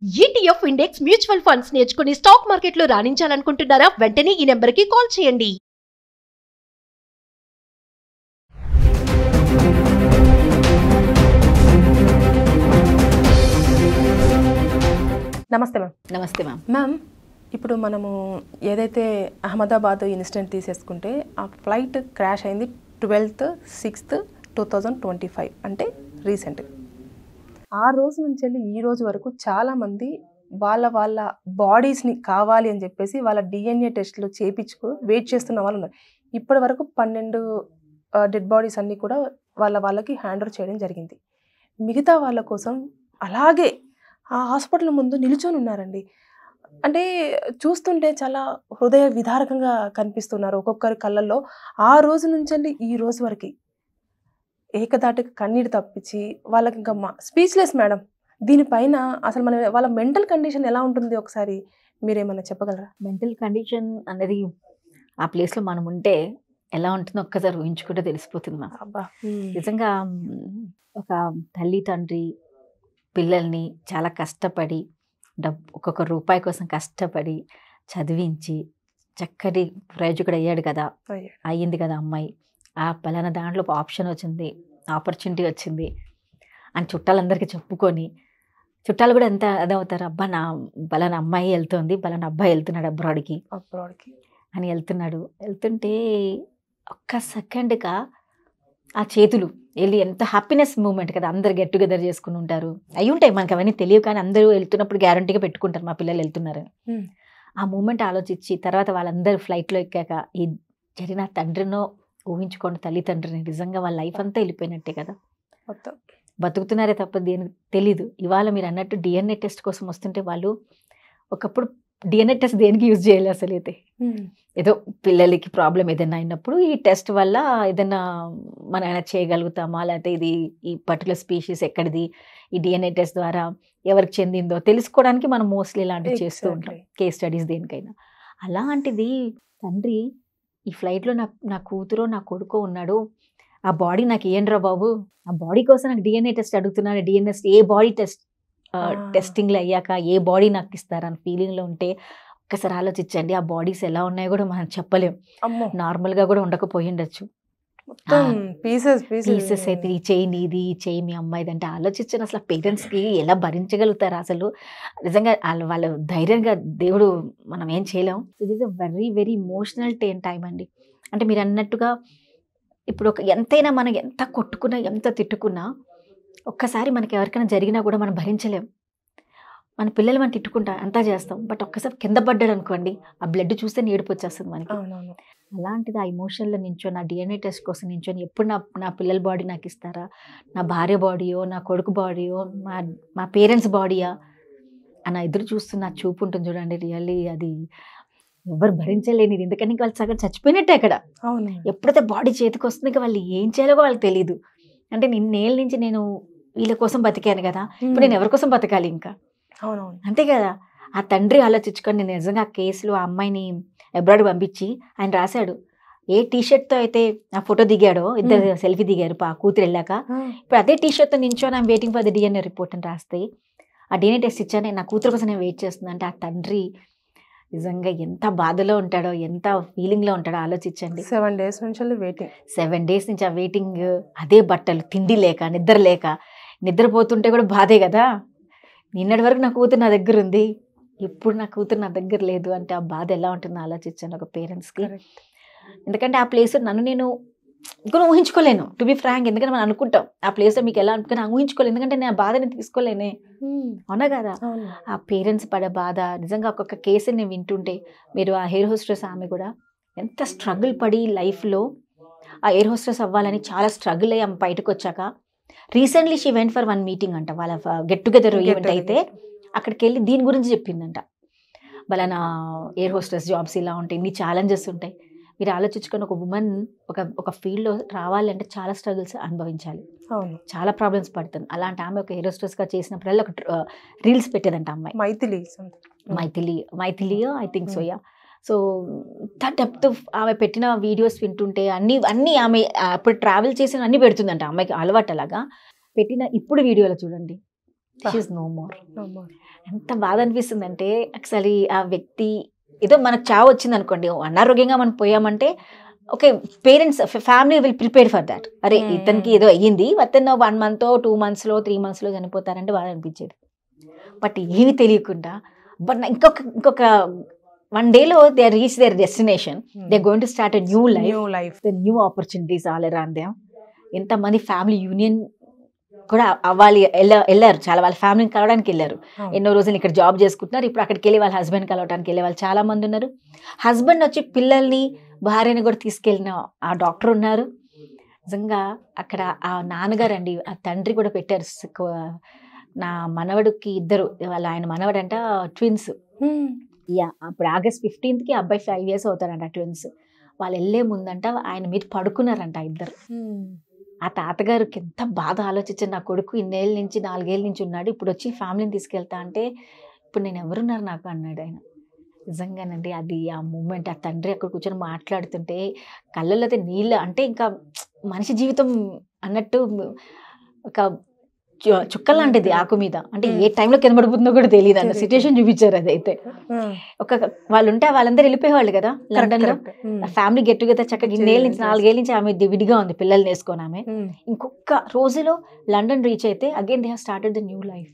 ETF index mutual funds నేర్చుకుని stock మార్కెట్లో రాణించాలనుకుంటున్నారా? వెంటనే ఈ నెంబర్కి కాల్ చేయండి. నమస్తే మ్యామ్. నమస్తే మ్యామ్. మ్యామ్, ఇప్పుడు మనము ఏదైతే అహ్మదాబాద్ ఇన్సిడెంట్ తీసేసుకుంటే ఆ ఫ్లైట్ క్రాష్ అయింది 12th 6th 2025 అంటే రీసెంట్. ఆ రోజు నుంచి వెళ్ళి ఈ రోజు వరకు చాలామంది వాళ్ళ బాడీస్ని కావాలి అని చెప్పేసి వాళ్ళ డిఎన్ఏ టెస్ట్లు చేయించుకు వెయిట్ చేస్తున్న వాళ్ళు ఉన్నారు. ఇప్పటి వరకు 12 డెడ్ బాడీస్ అన్నీ కూడా వాళ్ళకి హ్యాండ్ ఓవర్ చేయడం జరిగింది. మిగతా వాళ్ళ కోసం అలాగే ఆ హాస్పిటల్ ముందు నిల్చొని ఉన్నారండి. అంటే చూస్తుంటే చాలా హృదయ విదారకంగా కనిపిస్తున్నారు ఒక్కొక్కరి కళ్ళల్లో. ఆ రోజు నుంచి ఈ రోజు వరకు ఏకదాటికి కన్నీరు తప్పించి వాళ్ళకి ఇంకా స్పీచ్లెస్ మేడం. దీనిపైన అసలు వాళ్ళ మెంటల్ కండిషన్ ఎలా ఉంటుంది ఒకసారి మీరేమన్నా చెప్పగలరా? మెంటల్ కండిషన్ అనేది ఆ ప్లేస్లో మనం ఉంటే ఎలా ఉంటుందో ఒక్కసారి ఊహించుకుంటే తెలిసిపోతుంది మ్యామ్. అబ్బా, నిజంగా ఒక తల్లి తండ్రి పిల్లల్ని చాలా కష్టపడి ఒక్కొక్క రూపాయి కోసం కష్టపడి చదివించి చక్కటి ప్రయోజకుడు అయ్యాడు కదా, అయ్యింది కదా అమ్మాయి, ఆ పలానా దాంట్లో ఆప్షన్ వచ్చింది, ఆపర్చునిటీ వచ్చింది అని చుట్టాలందరికీ చెప్పుకొని, చుట్టాలు కూడా ఎంత అదవుతారు, అబ్బా నా పలానా అమ్మాయి వెళ్తుంది, పలానా అబ్బాయి వెళ్తున్నాడు అబ్రాడ్కి అని వెళ్తుంటే ఒక్క సెకండ్గా ఆ చేతులు వెళ్ళి ఎంత హ్యాపీనెస్ మూమెంట్ కదా. అందరు గెట్ టుగెదర్ చేసుకుని ఉంటారు, అవి ఉంటాయి మనకి, అవన్నీ తెలియవు, కానీ అందరూ వెళ్తున్నప్పుడు గ్యారంటీగా పెట్టుకుంటారు మా పిల్లలు వెళ్తున్నారని. ఆ మూమెంట్ ఆలోచించి తర్వాత వాళ్ళందరూ ఫ్లైట్లో ఎక్కాక ఈ జరిగిన తండ్రినో ఊహించుకోండి, తల్లిదండ్రిని నిజంగా వాళ్ళ లైఫ్ అంతా వెళ్ళిపోయినట్టే కదా. బతుకుతున్నారే తప్ప దేనికి తెలీదు. ఇవాళ మీరు అన్నట్టు డిఎన్ఏ టెస్ట్ కోసం వస్తుంటే వాళ్ళు ఒకప్పుడు డిఎన్ఏ టెస్ట్ దేనికి యూజ్ చేయాలి అసలు అయితే, ఏదో పిల్లలకి ప్రాబ్లం ఏదైనా అయినప్పుడు ఈ టెస్ట్ వల్ల ఏదైనా మనం ఏమైనా చేయగలుగుతామా, లేకపోతే ఇది ఈ పర్టికులర్ స్పీషీస్ ఎక్కడిది, ఈ డిఎన్ఏ టెస్ట్ ద్వారా ఎవరికి చెందిందో తెలుసుకోవడానికి మనం మోస్ట్లీ ఇలాంటివి చేస్తూ ఉంటాం, కేస్ స్టడీస్ దేనికైనా. అలాంటిది తండ్రి ఈ ఫ్లైట్లో నా కూతురో నా కొడుకో ఉన్నాడు, ఆ బాడీ నాకు ఏంట్రా బాబు, ఆ బాడీ కోసం నాకు డిఎన్ఏ టెస్ట్ అడుగుతున్నాను, డిఎన్ఏ ఏ బాడీ టెస్టింగ్లు అయ్యాక ఏ బాడీ నాకు ఇస్తారని ఫీలింగ్లో ఉంటే ఒక్కసారి ఆలోచించండి. ఆ బాడీస్ ఎలా ఉన్నాయో కూడా మనం చెప్పలేం, నార్మల్గా కూడా ఉండకపోయిండొచ్చు. పీసెస్ అయితే ఈ చేయి నీది, ఈ చేయి మీ అమ్మాయిది అంటే ఆలోచించండి. అసలు పేరెంట్స్కి ఎలా భరించగలుగుతారు అసలు. నిజంగా వాళ్ళ ధైర్యంగా దేవుడు మనం ఏం చేయలేం. It is a very very emotional time అండి. అంటే మీరు అన్నట్టుగా ఇప్పుడు ఎంతైనా మనం ఎంత కొట్టుకున్నా ఎంత తిట్టుకున్నా ఒక్కసారి మనకి ఎవరికైనా జరిగినా కూడా మనం భరించలేం. మన పిల్లలు మనం తిట్టుకుంటాం, అంతా చేస్తాం, బట్ ఒక్కసారి కింద పడ్డాడు అనుకోండి, ఆ బ్లడ్ చూస్తే ఏడుపు వచ్చేస్తుంది మనకి. అలాంటిది ఆ ఇమోషన్లో నించొని, నా డిఎన్ఏ టెస్ట్ కోసం నించొని, ఎప్పుడు నా పిల్లల బాడీ నాకు ఇస్తారా, నా భార్య బాడీయో నా కొడుకు బాడీయో మా పేరెంట్స్ బాడీయా అని ఎదురు చూస్తున్న చూపు ఉంటుంది చూడండి. రియల్లీ అది ఎవరు భరించలేనిది. ఎందుకంటే వాళ్ళు సగం చచ్చిపోయినట్టే అక్కడ. ఎప్పుడైతే బాడీ చేతికి వస్తుంది ఇంకా వాళ్ళు ఏం చేయాలో వాళ్ళకి తెలియదు. అంటే నిన్నేళ్ళ నుంచి నేను వీళ్ళ కోసం బతికాను కదా, ఇప్పుడు నేను ఎవరి కోసం బతకాలి ఇంకా, అంతే కదా. ఆ తండ్రి ఆలోచించుకొని నేను నిజంగా ఆ కేసులో ఆ అమ్మాయిని అబ్రాడ్ పంపించి ఆయన రాశాడు, ఏ టీషర్ట్తో అయితే ఆ ఫోటో దిగాడో, ఇద్దరు సెల్ఫీ దిగారు కూతురు వెళ్ళాక, ఇప్పుడు అదే టీషర్ట్తో నించో I'm waiting for the DNA report అని రాస్తే ఆ డిఎన్ఏ టెస్ట్ ఇచ్చాను, నా కూతురు కోసం నేను వెయిట్ చేస్తున్నాను అంటే ఆ తండ్రి నిజంగా ఎంత బాధలో ఉంటాడో, ఎంత ఫీలింగ్లో ఉంటాడో ఆలోచించండి. 7 days నుంచి వెయిటింగ్, 7 days నుంచి ఆ వెయిటింగ్, అదే బట్టలు, తిండి లేక, నిద్ర లేక, నిద్రపోతుంటే కూడా బాధే కదా. నిన్నటి వరకు నా కూతురు నా దగ్గర ఉంది, ఇప్పుడు నా కూతురు నా దగ్గర లేదు అంటే ఆ బాధ ఎలా ఉంటుందో ఆలోచించాను ఒక పేరెంట్స్కి. ఎందుకంటే ఆ ప్లేస్ నేను ఇంకా ఊహించుకోలేను, టు బి ఫ్రాంక్. ఎందుకంటే మనం అనుకుంటాం ఆ ప్లేస్లో మీకు ఎలా అనుకుని ఊహించుకోలేను, ఎందుకంటే నేను ఆ బాధని తీసుకోలేనే, అవునా కదా. ఆ పేరెంట్స్ పడే బాధ నిజంగా ఒక్కొక్క కేసుని నేను వింటుంటే, మీరు ఆ ఎయిర్ హోస్టెస్ ఆమె కూడా ఎంత స్ట్రగుల్ పడి లైఫ్లో ఆ ఎయిర్ హోస్టెస్ అవ్వాలని చాలా స్ట్రగుల్ అయ్యి ఆమె బయటకు వచ్చాక recently she went for 1 meeting అంట, వాళ్ళ గెట్ టుగెదర్ ఈవెంట్ అయితే అక్కడికి వెళ్ళి దీని గురించి చెప్పిందంట. వాళ్ళ ఎయిర్ హోస్టెస్ జాబ్స్ ఇలా ఉంటాయి, ఇన్ని ఛాలెంజెస్ ఉంటాయి. మీరు ఆలోచించుకొని ఒక ఉమెన్ ఒక ఫీల్డ్లో రావాలంటే చాలా స్ట్రగుల్స్ అనుభవించాలి, చాలా ప్రాబ్లమ్స్ పడుతుంది. అలాంటి ఆమె ఒక ఎయిర్ హోస్టెస్గా చేసినప్పుడల్లా ఒక రీల్స్ పెట్టేదంట అమ్మాయి, Maithili I think so. So depth ఆమె పెట్టిన వీడియోస్ వింటుంటే అన్నీ ఆమె అప్పుడు ట్రావెల్ చేసిన అన్నీ పెడుతుందంట. అమ్మాయికి అలవాటు అలాగా పెట్టిన ఇప్పుడు వీడియోలో చూడండి షీ ఈజ్ నో మోర్. ఎంత బాధ అనిపిస్తుందంటే అసలు ఆ వ్యక్తి ఏదో మనకు చావు వచ్చింది అనుకోండి, అనారోగ్యంగా మనం పోయామంటే okay, parents family will prepare for that. అరే ఇతనికి ఏదో అయ్యింది, అతను 1 month 2 months 3 months చనిపోతారంటే బాధ అనిపించేది. బట్ ఏమి తెలియకుండా బట్ ఇంకొక 1 day they reach their destination, they going to start a new life, the new opportunities all around them. ఎంతమంది ఫ్యామిలీ యూనియన్ కూడా అవ్వాలి వెళ్ళారు, చాలా వాళ్ళ ఫ్యామిలీని కలవడానికి వెళ్ళారు. ఎన్నో రోజులు ఇక్కడ జాబ్ చేసుకుంటున్నారు, ఇప్పుడు అక్కడికి వెళ్ళి వాళ్ళ హస్బెండ్ కలవడానికి వెళ్ళే వాళ్ళు చాలా మంది ఉన్నారు. హస్బెండ్ వచ్చి పిల్లల్ని భార్యని కూడా తీసుకెళ్ళిన ఆ డాక్టర్ ఉన్నారు. నిజంగా అక్కడ ఆ నాన్నగారు అండి, ఆ తండ్రి కూడా పెట్టారు. నా మనవడికి 2 వాళ్ళ ఆయన మనవడంట ట్విన్స్. అప్పుడు August 15th అబ్బాయి 5 years అవుతారంట ట్విన్స్. వాళ్ళు వెళ్ళే ముందంట ఆయన మీద పడుకున్నారంట 2. ఆ తాతగారికి ఎంత బాధ ఆలోచించారు, నా కొడుకు 4 ఏళ్ళ నుంచి ఉన్నాడు, ఇప్పుడు వచ్చి ఫ్యామిలీని తీసుకెళ్తా అంటే ఇప్పుడు నేను ఎవరున్నారు నాకు అన్నాడు ఆయన. నిజంగానండి అది ఆ మూమెంట్, ఆ తండ్రి అక్కడ కూర్చొని మాట్లాడుతుంటే కళ్ళల్లో అయితే నీళ్ళు, అంటే ఇంకా మనిషి జీవితం అన్నట్టు ఒక చుక్కలు లాంటిది ఆకు మీద, అంటే ఏ టైంలో కిందపడిపోతుందో కూడా తెలియదు అన్న సిచ్యువేషన్ చూపించారు. అదైతే వాళ్ళు ఉంటే వాళ్ళందరూ వెళ్ళిపోయేవాళ్ళు కదా లండన్ లో, ఫ్యామిలీ గెట్ టుగెదర్ చక్కగా 4 ఏళ్ళ నుంచి ఆమె విడిగా ఉంది పిల్లల్ని వేసుకొని. ఆమె ఇంకొక రోజులో లండన్ రీచ్ అయితే again they have started the new life.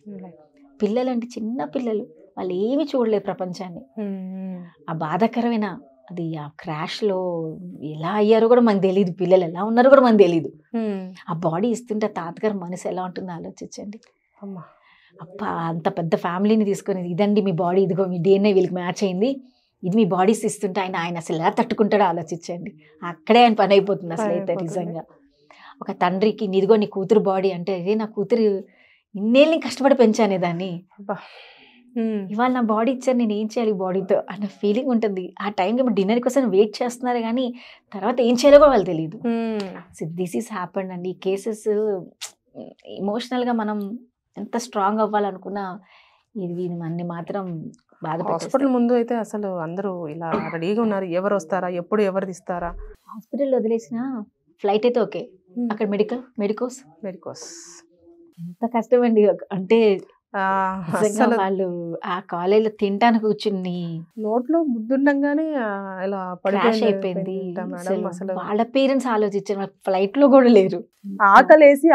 పిల్లలు అంటే చిన్న పిల్లలు, వాళ్ళు ఏమి చూడలేదు ప్రపంచాన్ని. ఆ బాధాకరమైన అది ఆ క్రాష్ లో ఎలా అయ్యారో కూడా మనకు తెలియదు, పిల్లలు ఎలా ఉన్నారో కూడా మనకు తెలియదు. ఆ బాడీ ఇస్తుంటే తాతగారు మనసు ఎలా ఉంటుందో ఆలోచించండి. అప్ప అంత పెద్ద ఫ్యామిలీని తీసుకొని ఇదండి మీ బాడీ, ఇదిగో మీ DNA వీళ్ళకి మ్యాచ్ అయింది, ఇది మీ బాడీస్ ఇస్తుంటే ఆయన అసలు ఎలా తట్టుకుంటాడో ఆలోచించండి. అక్కడే ఆయన పని అయిపోతుంది అసలు అయితే. నిజంగా ఒక తండ్రికి ఇదిగో నీ కూతురు బాడీ అంటే, ఇదే నా కూతురు ఇన్నేళ్ళని కష్టపడి పెంచానే దాన్ని, ఇవాళ నా బాడీ ఇచ్చారు, నేను ఏం చేయాలి బాడీతో అన్న ఫీలింగ్ ఉంటుంది. ఆ టైంకి డిన్నర్ కోసం వెయిట్ చేస్తున్నారు కానీ తర్వాత ఏం చేయాలో కూడా వాళ్ళు తెలియదు. సో దిస్ ఈస్ హ్యాపెండ్ అండి. ఈ కేసెస్ ఎమోషనల్గా మనం ఎంత స్ట్రాంగ్ అవ్వాలనుకున్నా ఇది మనని మాత్రం బాధపడుతుంది. హాస్పిటల్ ముందు అయితే అసలు అందరూ ఇలా రెడీగా ఉన్నారు, ఎవరు వస్తారా, ఎప్పుడు ఎవరు తీస్తారా. హాస్పిటల్లో వదిలేసిన ఫ్లైట్ అయితే ఓకే, అక్కడ మెడికోస్ ఎంత కష్టమండి. అంటే వాళ్ళు ఆ కాలేజీలో తినడానికి కూర్చుని నోట్లో ముద్దుండగానే ఇలా క్రాష్ అయిపోయింది. వాళ్ళ పేరెంట్స్ ఆలోచించారు, ఫ్లైట్ లో కూడా లేరు, ఆకలేసి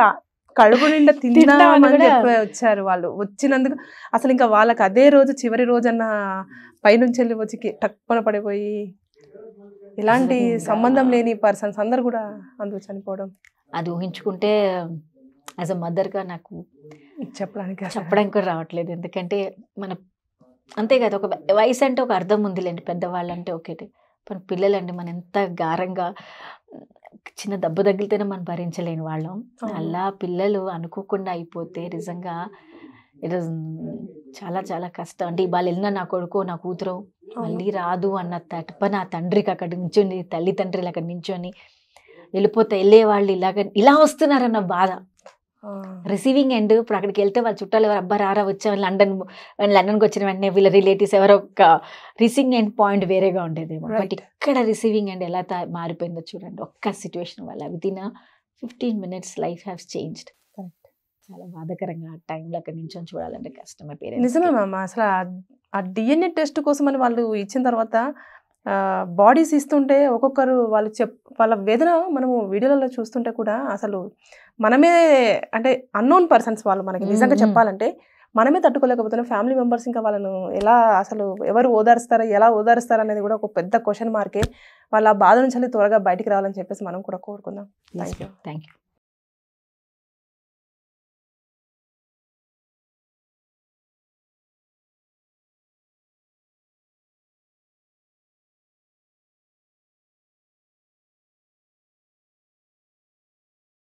కడుపు నిండా తిందామని వచ్చారు. వాళ్ళు వచ్చినందుకు అసలు ఇంకా వాళ్ళకి అదే రోజు చివరి రోజన్న పైనుంచి వెళ్ళి వచ్చి టక్కున పడిపోయి ఇలాంటి సంబంధం లేని పర్సన్స్ అందరు కూడా అందులో చనిపోవడం, అది ఊహించుకుంటే యాజ్ అ మదర్గా నాకు చెప్పడానికి కూడా రావట్లేదు. ఎందుకంటే మన అంతే కదా, ఒక వయసు అంటే ఒక అర్థం ఉందిలేండి, పెద్దవాళ్ళు అంటే ఒకటి, మన పిల్లలండి మనం ఎంత గారంగా చిన్న దెబ్బ తగిలితేనే మనం భరించలేని వాళ్ళం. అలా పిల్లలు అనుకోకుండా అయిపోతే నిజంగా ఇట్ ఇస్ చాలా చాలా కష్టం. అంటే ఇవాళ వెళ్ళిన నా కొడుకు నా కూతురు మళ్ళీ రాదు అన్న తటప నా తండ్రికి అక్కడ నించొని, తల్లిదండ్రులు అక్కడ నించొని వెళ్ళే వాళ్ళు ఇలా వస్తున్నారన్న బాధ. రిసీవింగ్ ఎండ్ ఇప్పుడు అక్కడికి వెళ్తే వాళ్ళ చుట్టాలు ఎవరు అబ్బా రారా వచ్చాము లండన్కి వచ్చిన వెంటనే వీళ్ళ రిలేటివ్స్ ఎవరో ఒక రిసీవింగ్ ఎండ్ పాయింట్ వేరేగా ఉండేదేమో. బట్ ఇక్కడ రిసీవింగ్ ఎండ్ ఎలా మారిపోయిందో చూడండి ఒక్క సిచ్యువేషన్ వల్ల. Within 15 minutes life has changed. చాలా బాధాకరంగా ఆ టైంలో అక్కడ నుంచి చూడాలంటే కష్టమే. పేరెంట్స్ నిజమే మ్యామ్. అసలు ఆ DNA టెస్ట్ కోసం అని వాళ్ళు ఇచ్చిన తర్వాత బాడీస్ ఇస్తుంటే ఒక్కొక్కరు వాళ్ళ వేదన మనము వీడియోలలో చూస్తుంటే కూడా అసలు మనమే అంటే అన్నోన్ పర్సన్స్ వాళ్ళు మనకి నిజంగా చెప్పాలంటే మనమే తట్టుకోలేకపోతున్నాం. ఫ్యామిలీ మెంబర్స్ ఇంకా వాళ్ళను ఎలా అసలు ఎవరు ఎలా ఓదారుస్తారు అనేది కూడా ఒక పెద్ద క్వశ్చన్ మార్కే. వాళ్ళ బాధ నుంచి త్వరగా బయటికి రావాలని చెప్పేసి మనం కూడా కోరుకుందాం. Thank you.